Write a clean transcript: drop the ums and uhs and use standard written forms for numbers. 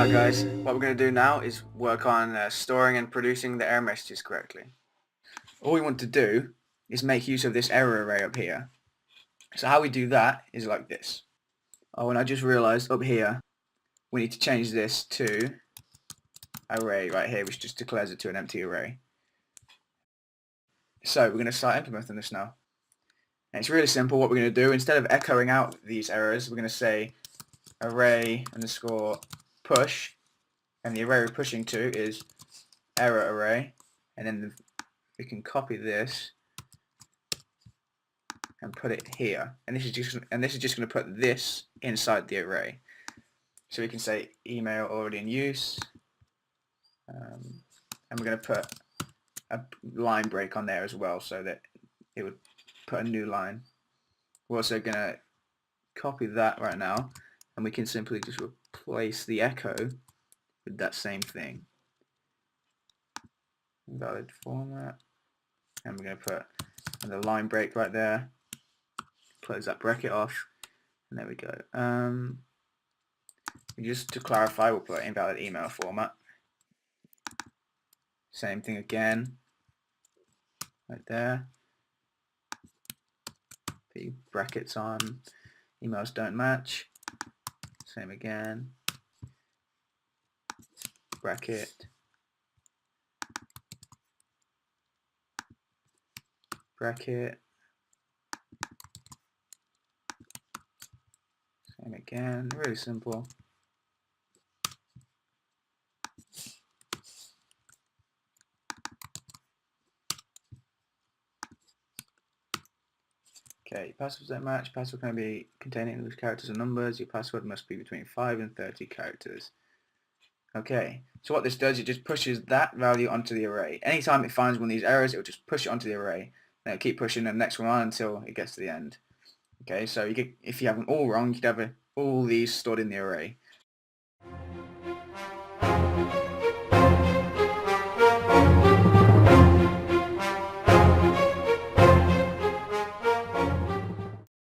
back, guys. What we're going to do now is work on storing and producing the error messages correctly. All we want to do is make use of this error array up here. So how we do that is like this. Oh, and I just realized up here we need to change this to array right here, which just declares it to an empty array. So we're going to start implementing this now. And it's really simple. What we're going to do, instead of echoing out these errors, we're going to say array underscore push, and the array we're pushing to is error array, and then we can copy this and put it here, and this is just going to put this inside the array. So we can say email already in use, and we're going to put a line break on there as well, so that it would put a new line. We're also going to copy that right now, and we can simply just replace the echo with that same thing. Invalid format, and we're going to put the line break right there. Close that bracket off, and there we go. Just to clarify, we'll put invalid email format. Same thing again, right there. The brackets on, emails don't match. Same again. Bracket. Bracket. Same again. Really simple. Okay, passwords don't match. Password can be containing English characters and numbers. Your password must be between 5 and 30 characters. Okay, so what this does, it just pushes that value onto the array. Anytime it finds one of these errors, it will just push it onto the array. And it'll keep pushing the next one on until it gets to the end. Okay, so if you have them all wrong, you could have all these stored in the array.